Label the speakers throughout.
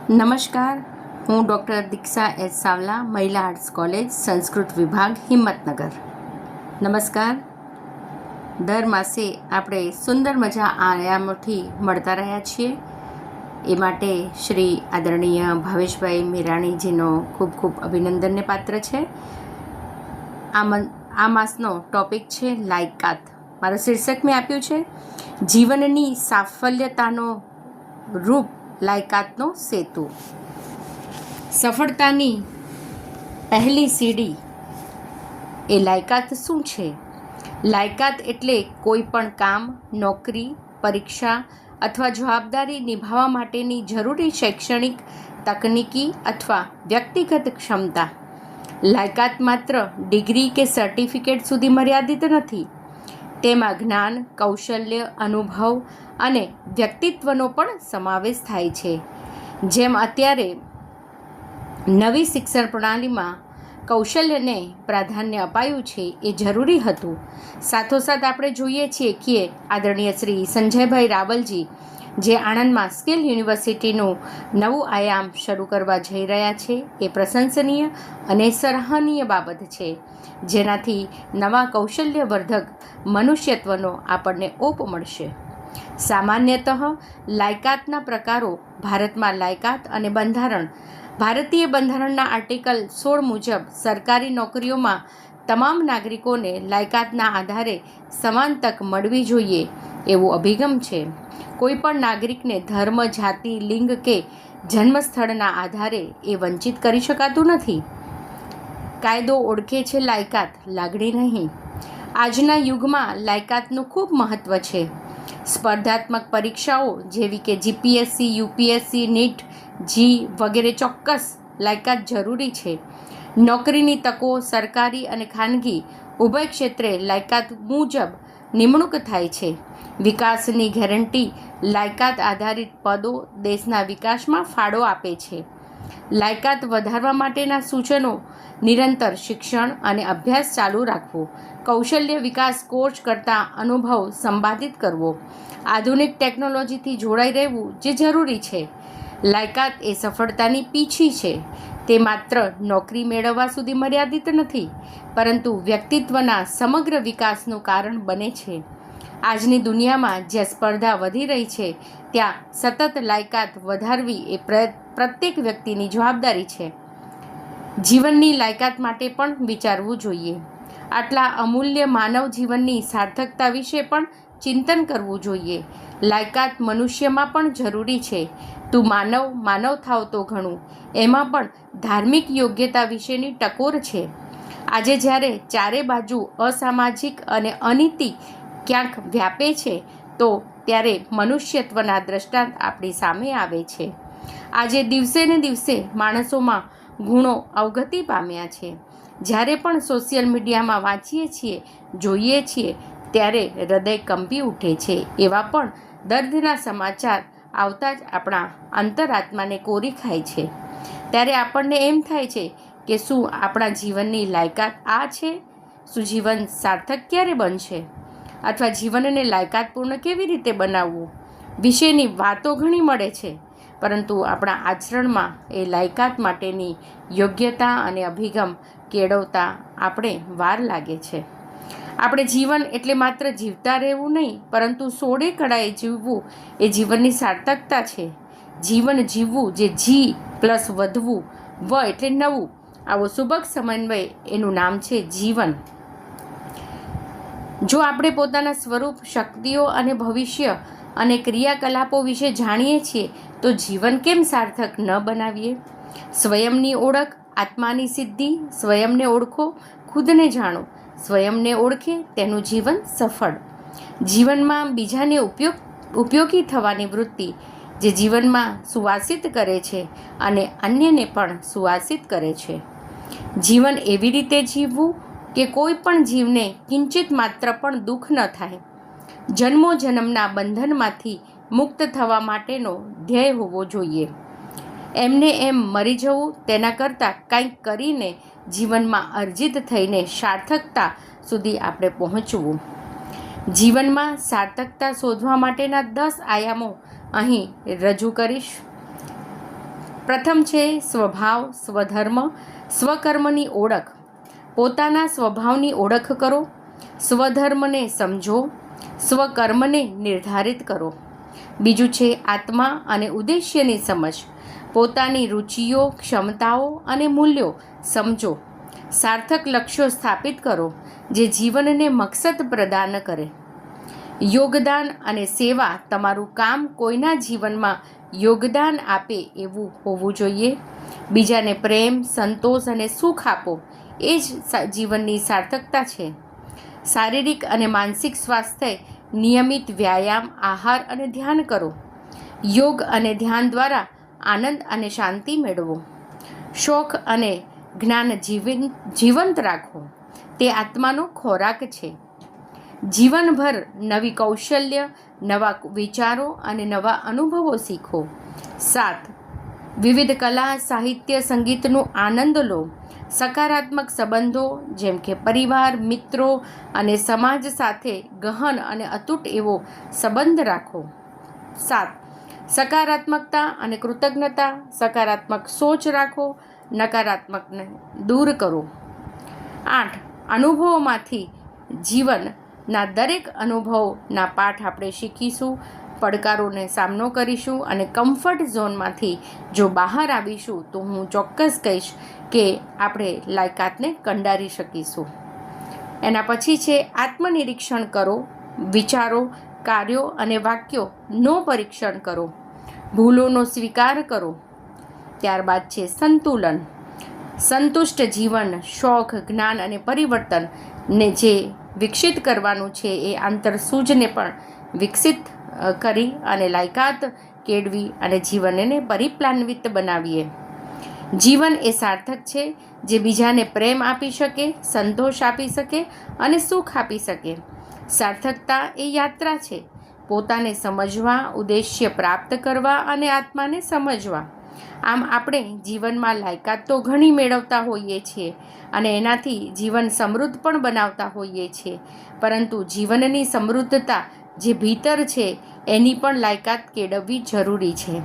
Speaker 1: નમસ્કાર, હું ડૉક્ટર દીક્ષા એસ સાવલા, મહિલા આર્ટ્સ કોલેજ, સંસ્કૃત વિભાગ, હિંમતનગર. નમસ્કાર. દર માસે આપણે સુંદર મજા આયામોથી મળતા રહ્યા છીએ. એ માટે શ્રી આદરણીય ભાવેશભાઈ મેરાણીજીનો ખૂબ ખૂબ અભિનંદનને પાત્ર છે. આ માસનો ટૉપિક છે લાયકાત. મારું શીર્ષક મેં આપ્યું છે જીવનની સાફલ્યતાનો રૂપ લાયકાતનો સેતુ. સફળતાની પહેલી સીડી એ લાયકાત શું છે? લાયકાત એટલે કોઈ પણ કામ, નોકરી, પરીક્ષા અથવા જવાબદારી નિભાવવા માટેની જરૂરી શૈક્ષણિક, તકનીકી અથવા વ્યક્તિગત ક્ષમતા. લાયકાત માત્ર ડિગ્રી કે સર્ટિફિકેટ સુધી મર્યાદિત નથી. તેમાં જ્ઞાન, કૌશલ્ય, અનુભવ અને વ્યક્તિત્વનો પણ સમાવેશ થાય છે. જેમ અત્યારે નવી શિક્ષણ પ્રણાલીમાં કૌશલ્યને પ્રાધાન્ય અપાયું છે, એ જરૂરી હતું. સાથોસાથ આપણે જોઈએ છીએ કે આદરણીય શ્રી સંજયભાઈ રાવલજી, જે આણંદમાં સ્કિલ યુનિવર્સિટીનું નવું આયામ શરૂ કરવા જઈ રહ્યા છે, એ પ્રશંસનીય અને સરાહનીય બાબત છે, જેનાથી નવા કૌશલ્યવર્ધક મનુષ્યત્વનો આપણને ઓપ મળશે. સામાન્યતઃ લાયકાતના પ્રકારો. ભારતમાં લાયકાત અને બંધારણ. ભારતીય બંધારણના આર્ટિકલ 16 મુજબ સરકારી નોકરીઓમાં તમામ નાગરિકોને લાયકાતના આધારે સમાન તક મળવી જોઈએ એવો અભિગમ છે. કોઈપણ નાગરિકને ધર્મ, જાતિ, લિંગ કે જન્મસ્થળના આધારે એ વંચિત કરી શકાતું નથી. કાયદો ઓળખે છે લાયકાત, લાગણી નહીં. આજના યુગમાં લાયકાતનું ખૂબ મહત્ત્વ છે. સ્પર્ધાત્મક પરીક્ષાઓ જેવી કે જીપીએસસી, યુપીએસસી, નીટ, જી વગેરે ચોક્કસ લાયકાત જરૂરી છે. નોકરીની તકો સરકારી અને ખાનગી ઉભય ક્ષેત્રે લાયકાત મુજબ નિમણૂક થાય છે. વિકાસની ગેરંટી. લાયકાત આધારિત પદો દેશના વિકાસમાં ફાળો આપે છે. લાયકાત વધારવા માટેના સૂચનો. નિરંતર શિક્ષણ અને અભ્યાસ ચાલુ રાખવો. કૌશલ્ય વિકાસ કોર્સ કરતાં અનુભવ સંપાદિત કરવો. આધુનિક ટેકનોલોજીથી જોડાઈ રહેવું જે જરૂરી છે. લાયકાત એ સફળતાની પીછી છે. તે માત્ર નોકરી મેળવવા સુધી મર્યાદિત નથી, પરંતુ વ્યક્તિત્વના સમગ્ર વિકાસનું કારણ બને છે. આજની દુનિયામાં જ્યાં સ્પર્ધા વધી રહી છે, ત્યાં સતત લાયકાત વધારવી એ પ્રત્યેક વ્યક્તિની જવાબદારી છે. જીવનની લાયકાત માટે પણ વિચારવું જોઈએ. આટલા અમૂલ્ય માનવ જીવનની સાર્થકતા વિશે પણ ચિંતન કરવું જોઈએ. લાયકાત મનુષ્યમાં પણ જરૂરી છે. તું માનવ થાવ તો ઘણું. એમાં પણ ધાર્મિક યોગ્યતા વિશેની ટકોર છે. આજે જ્યારે ચારે બાજુ અસામાજિક અને અનીતિ ક્યાંક વ્યાપે છે, તો ત્યારે મનુષ્યત્વના દ્રષ્ટાંત આપણી સામે આવે છે. આજે દિવસે ને દિવસે માણસોમાં ગુણો અવગતિ પામ્યા છે. જ્યારે પણ સોશિયલ મીડિયામાં વાંચીએ છીએ, જોઈએ છીએ, ત્યારે હૃદય કંપી ઉઠે છે. એવા પણ દર્દના સમાચાર આવતા જ આપણા અંતરાત્માને કોરી ખાય છે. ત્યારે આપણને એમ થાય છે કે શું આપણા જીવનની લાયકાત આ છે? શું જીવન સાર્થક ક્યારે બનશે? અથવા જીવનને લાયકાતપૂર્ણ કેવી રીતે બનાવવું વિશેની વાતો ઘણી મળે છે, પરંતુ આપણા આચરણમાં એ લાયકાત માટેની યોગ્યતા અને અભિગમ કેળવતા આપણે વાર લાગે છે. આપણે જીવન એટલે માત્ર જીવતા રહેવું નહીં, પરંતુ સોળે કળાએ જીવવું એ જીવનની સાર્થકતા છે. જીવન જીવવું, જે જી પ્લસ વધવું, વ એટલે નવું, આવો સુબક સમન્વય, એનું નામ છે જીવન. જો આપણે પોતાના સ્વરૂપ, શક્તિઓ અને ભવિષ્ય અને ક્રિયાકલાપો વિશે જાણીએ છીએ, તો જીવન કેમ સાર્થક ન બનાવીએ? સ્વયંની ઓળખ, આત્માની સિદ્ધિ. સ્વયંને ઓળખો, ખુદને જાણો. સ્વયંને ઓળખે તેનું જીવન સફળ. જીવનમાં બીજાને ઉપયોગી થવાની વૃત્તિ, જે જીવનમાં સુવાસિત કરે છે અને અન્યને પણ સુવાસિત કરે છે. જીવન એવી રીતે જીવવું કે કોઈ પણ જીવને કિંચિત માત્ર પણ દુઃખ ન થાય. જન્મો જન્મના બંધનમાંથી મુક્ત થવા માટેનો ધ્યેય હોવો જોઈએ. એમને એમ મરી જવું, તેના કરતાં કંઈક કરીને જીવનમાં અર્જિત થઈને સાર્થકતા સુધી આપણે પહોંચવું. જીવનમાં સાર્થકતા શોધવા માટેના 10 આયામો અહીં રજૂ કરીશ. પ્રથમ છે સ્વભાવ, સ્વધર્મ, સ્વકર્મની ઓળખ. પોતાના સ્વભાવની ઓળખ કરો, સ્વધર્મને સમજો, સ્વકર્મને નિર્ધારિત કરો. બીજું છે આત્મા અને ઉદ્દેશ્યની સમજ. પોતાની રુચિઓ, ક્ષમતાઓ અને મૂલ્યો સમજો. સાર્થક લક્ષ્યો સ્થાપિત કરો જે જીવનને મકસદ પ્રદાન કરે. યોગદાન અને સેવા. તમારું કામ કોઈના જીવનમાં યોગદાન આપે એવું હોવું જોઈએ. બીજાને પ્રેમ, સંતોષ અને સુખ આપો એ જ જીવનની સાર્થકતા છે. શારીરિક અને માનસિક સ્વાસ્થ્ય. નિયમિત વ્યાયામ, આહાર અને ધ્યાન કરો. યોગ અને ધ્યાન દ્વારા આનંદ અને શાંતિ મેળવો. શોખ અને જ્ઞાન જીવંત રાખો. તે આત્માનો ખોરાક છે. જીવનભર નવી કૌશલ્ય, નવા વિચારો અને નવા અનુભવો શીખો. 7. વિવિધ કલા, સાહિત્ય, સંગીતનો આનંદ લો. સકારાત્મક સંબંધો જેમ કે પરિવાર, મિત્રો અને સમાજ સાથે ગહન અને અતૂટ એવો સંબંધ રાખો. 7. સકારાત્મકતા અને કૃતજ્ઞતા. સકારાત્મક સોચ રાખો, નકારાત્મકને દૂર કરો. 8. અનુભવોમાંથી. જીવનના દરેક અનુભવના પાઠ આપણે શીખીશું, પડકારોને સામનો કરીશું અને કમ્ફર્ટ ઝોનમાંથી જો બહાર આવીશું તો હું ચોક્કસ કહીશ કે આપણે લાયકાતને કંડારી શકીશું. એના પછી છે આત્મનિરીક્ષણ કરો. વિચારો, કાર્યો અને વાક્યોનું પરીક્ષણ કરો. ભૂલોનો સ્વીકાર કરો. ત્યારબાદ છે સંતુલન. સંતુષ્ટ જીવન. શોખ, જ્ઞાન અને પરિવર્તનને જે વિકસિત કરવાનું છે એ આંતરસૂઝને પણ વિકસિત કરી અને લાયકાત કેળવી અને જીવનને પરિપ્લાન્વિત બનાવીએ. જીવન એ સાર્થક છે જે બીજાને પ્રેમ આપી શકે, સંતોષ આપી શકે અને સુખ આપી શકે. સાર્થકતા એ યાત્રા છે, પોતાને સમજવા, ઉદ્દેશ્ય પ્રાપ્ત કરવા અને આત્માને સમજવા. આમ આપણે જીવનમાં લાયકાત તો ઘણી મેળવતા હોઈએ છીએ અને એનાથી જીવન સમૃદ્ધ પણ બનાવતા હોઈએ છીએ, પરંતુ જીવનની સમૃદ્ધતા જે ભીતર છે એની પણ લાયકાત કેળવવી જરૂરી છે.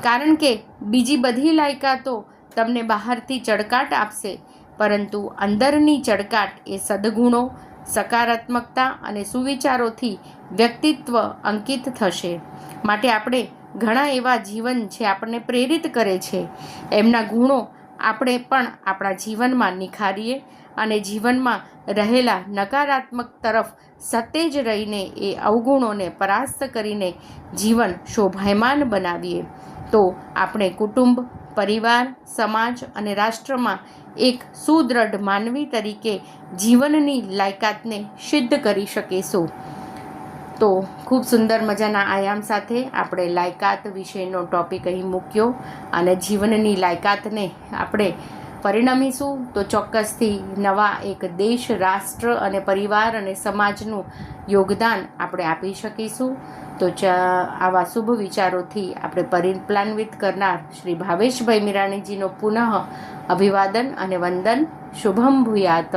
Speaker 1: કારણ કે બીજી બધી લાયકાતો તમને બહારથી ચળકાટ આપશે, પરંતુ અંદરની ચળકાટ એ સદ્ગુણો, સકારાત્મકતા અને સુવિચારોથી વ્યક્તિત્વ અંકિત થશે. માટે આપણે ઘણા એવા જીવન જે આપણને પ્રેરિત કરે છે એમના ગુણો આપણે પણ આપણા જીવનમાં નિખારીએ અને જીવનમાં રહેલા નકારાત્મક તરફ સતેજ રહીને એ અવગુણોને પરાસ્ત કરીને જીવન શોભાયમાન બનાવીએ તો આપણે કુટુંબ, પરિવાર, સમાજ અને રાષ્ટ્રમાં એક સુદૃઢ માનવી તરીકે જીવનની લાયકાતને સિદ્ધ કરી શકીશું. તો ખૂબ સુંદર મજાના આયામ સાથે આપણે લાયકાત વિશેનો ટૉપિક અહીં મૂક્યો અને જીવનની લાયકાતને આપણે પરિણમીશું તો ચોક્કસથી નવા એક દેશ, રાષ્ટ્ર અને પરિવાર અને સમાજનું યોગદાન આપણે આપી શકીશું. તો આવા શુભ વિચારોથી આપણે પરિપ્લાન્વિત કરનાર શ્રી ભાવેશભાઈ મીરાણીજીનો પુનઃ અભિવાદન અને વંદન. શુભમ ભૂયાત.